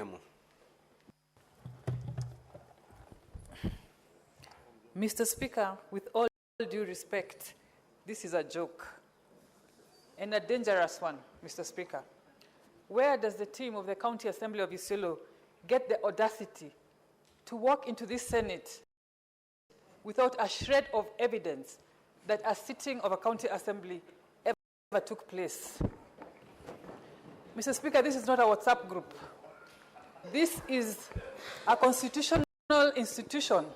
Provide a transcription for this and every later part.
Nyamu. Mr. Speaker, with all due respect, this is a joke, and a dangerous one, Mr. Speaker. Where does the team of the County Assembly of Isiolo get the audacity to walk into this Senate without a shred of evidence that a sitting of a county assembly ever took place? Mr. Speaker, this is not a WhatsApp group. This is a constitutional institution.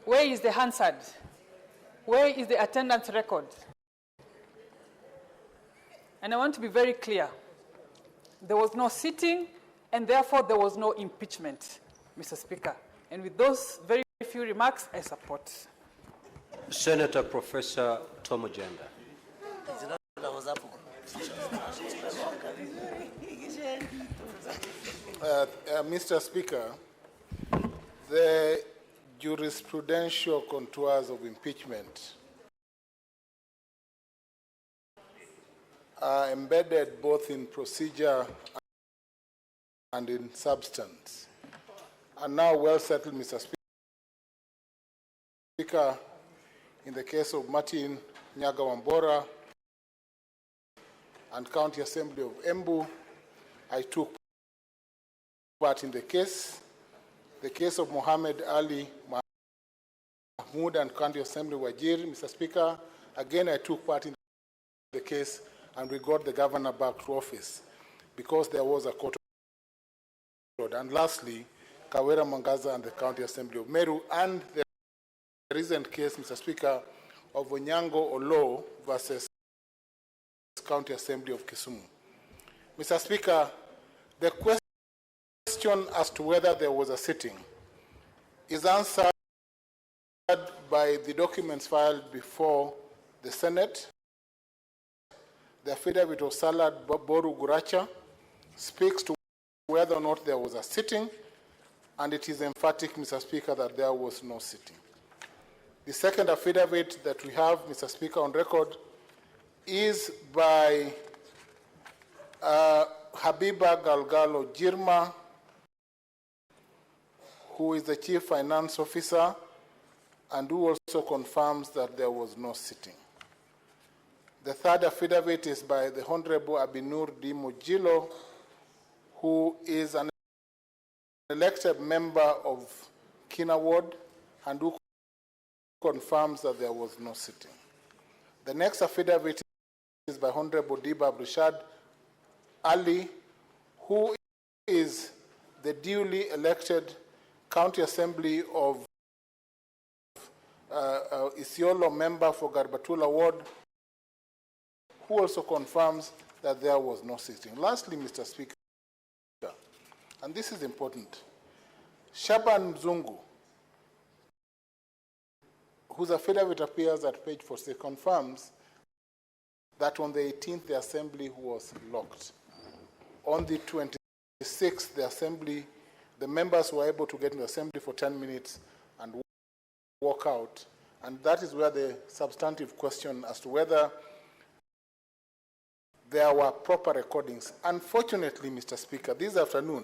Where is the Hansard? Where is the attendance record? And I want to be very clear. There was no sitting, and therefore there was no impeachment, Mr. Speaker. And with those very few remarks, I support. Senator Professor Tom Ojenda. Mr. Speaker, the jurisprudential contours of impeachment are embedded both in procedure and in substance, and now well settled, Mr. Speaker, in the case of Martin Nyagawambora and County Assembly of Embu. I took part in the case of Mohammed Ali Mahmoud and County Assembly Wajir, Mr. Speaker. Again, I took part in the case, and we got the governor back to office because there was a court order. And lastly, Kawera Mangaza and the County Assembly of Meru, and the recent case, Mr. Speaker, of Onyango Olo versus County Assembly of Kisumu. Mr. Speaker, the question as to whether there was a sitting is answered by the documents filed before the Senate. The affidavit of Salad Boru Guracha speaks to whether or not there was a sitting, and it is emphatic, Mr. Speaker, that there was no sitting. The second affidavit that we have, Mr. Speaker, on record is by Habiba Galgalo Jirma, who is the Chief Finance Officer and who also confirms that there was no sitting. The third affidavit is by the Honorable Abinur D. Mojilo, who is an elected member of Kina Ward and who confirms that there was no sitting. The next affidavit is by Honorable Diba Brushad Ali, who is the duly elected County Assembly of Isiolo member for Garbatula Ward, who also confirms that there was no sitting. Lastly, Mr. Speaker, and this is important, Shaban Mzungu, whose affidavit appears at page 46, confirms that on the 18th the assembly was locked. On the 26th, the members were able to get in the assembly for 10 minutes and walk out. And that is where the substantive question as to whether there were proper recordings. Unfortunately, Mr. Speaker, this afternoon,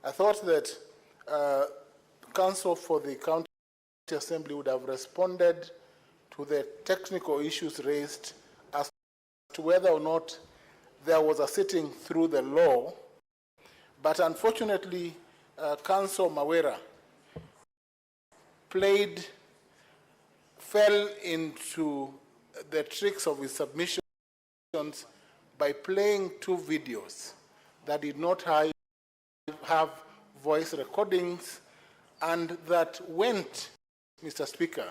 I thought that counsel for the County Assembly would have responded to the technical issues raised as to whether or not there was a sitting through the law. But unfortunately, Counsel Mawera fell into the tricks of his submissions by playing two videos that did not have voice recordings and that went, Mr. Speaker,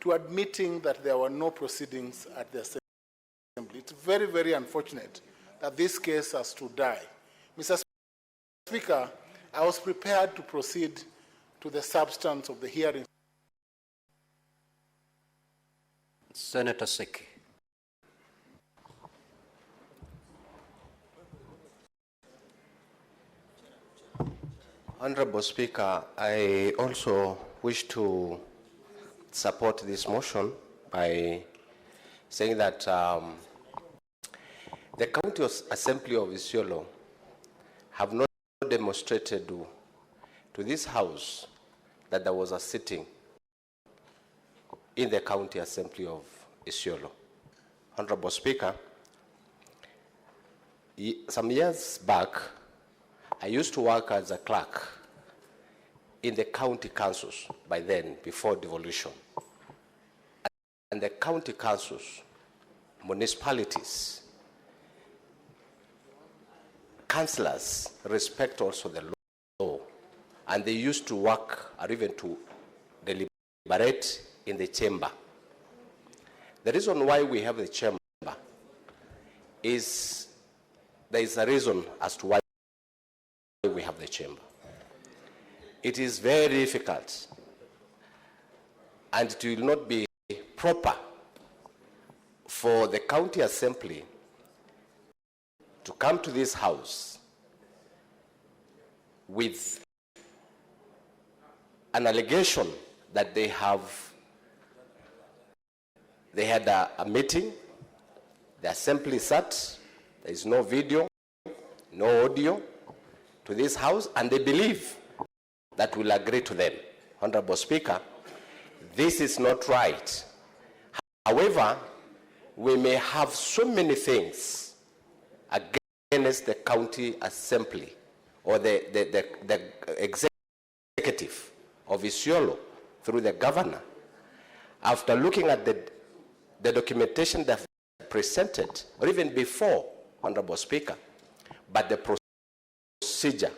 to admitting that there were no proceedings at the assembly. It's very, very unfortunate that this case has to die. Mr. Speaker, I was prepared to proceed to the substance of the hearing. Senator Seki. Honorable Speaker, I also wish to support this motion by saying that the County Assembly of Isiolo have not demonstrated to this House that there was a sitting in the County Assembly of Isiolo. Honorable Speaker, some years back, I used to work as a clerk in the county councils by then, before devolution. And the county councils, municipalities, councillors respect also the law, and they used to work or even to deliberate in the chamber. The reason why we have the chamber is there is a reason as to why we have the chamber. It is very difficult, and it will not be proper for the county assembly to come to this House with an allegation that they had a meeting, the assembly sat, there is no video, no audio to this House, and they believe that will agree to them. Honorable Speaker, this is not right. However, we may have so many things against the county assembly or the executive of Isiolo through the governor. After looking at the documentation that presented, or even before, Honorable Speaker, but the procedure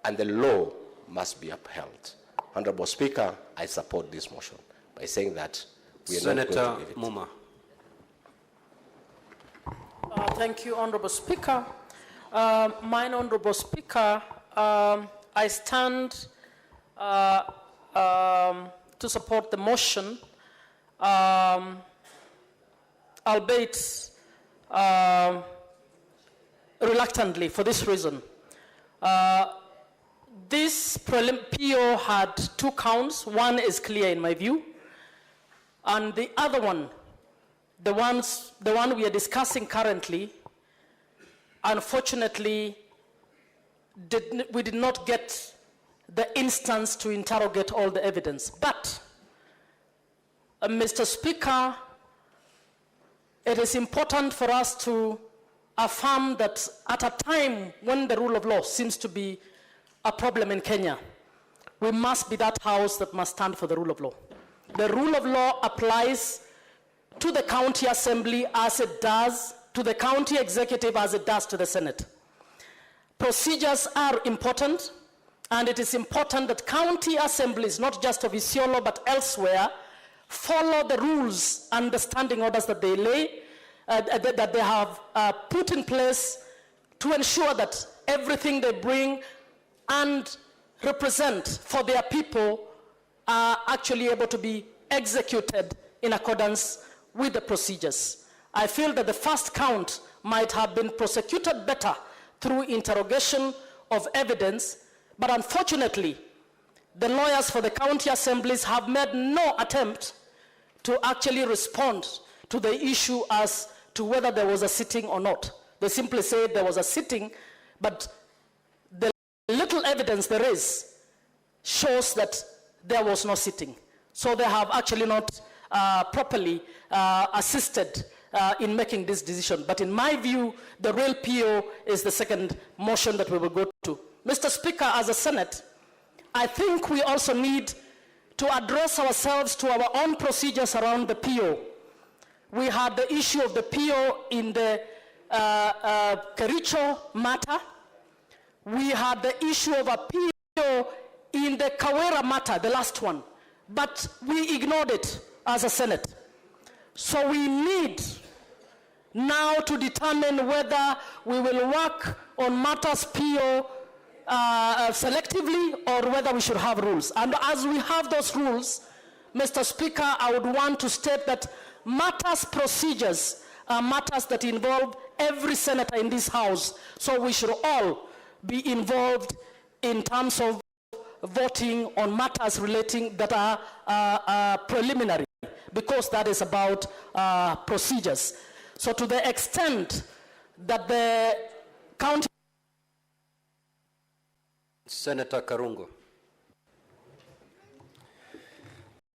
and the law must be upheld. Honorable Speaker, I support this motion by saying that we are not going to give it. Muma. Thank you, Honorable Speaker. Mine, Honorable Speaker, I stand to support the motion, albeit reluctantly, for this reason. This PO had 2 counts. One is clear in my view, and the other one, the one we are discussing currently, unfortunately, we did not get the instance to interrogate all the evidence. But, Mr. Speaker, it is important for us to affirm that at a time when the rule of law seems to be a problem in Kenya, we must be that House that must stand for the rule of law. The rule of law applies to the county assembly as it does to the county executive as it does to the Senate. Procedures are important, and it is important that county assemblies, not just of Isiolo but elsewhere, follow the rules and the standing orders that they that they have put in place to ensure that everything they bring and represent for their people are actually able to be executed in accordance with the procedures. I feel that the first count might have been prosecuted better through interrogation of evidence, but unfortunately, the lawyers for the county assemblies have made no attempt to actually respond to the issue as to whether there was a sitting or not. They simply said there was a sitting, but the little evidence there is shows that there was no sitting. So they have actually not properly assisted in making this decision. But in my view, the real PO is the second motion that we will go to. Mr. Speaker, as a Senate, I think we also need to address ourselves to our own procedures around the PO. We had the issue of the PO in the Kericho matter. We had the issue of a PO in the Kawera matter, the last one. But we ignored it as a Senate. So we need now to determine whether we will work on matters PO selectively or whether we should have rules. And as we have those rules, Mr. Speaker, I would want to state that matters procedures are matters that involve every senator in this House. So we should all be involved in terms of voting on matters relating that are preliminary, because that is about procedures. So to the extent that the county Senator Karungo.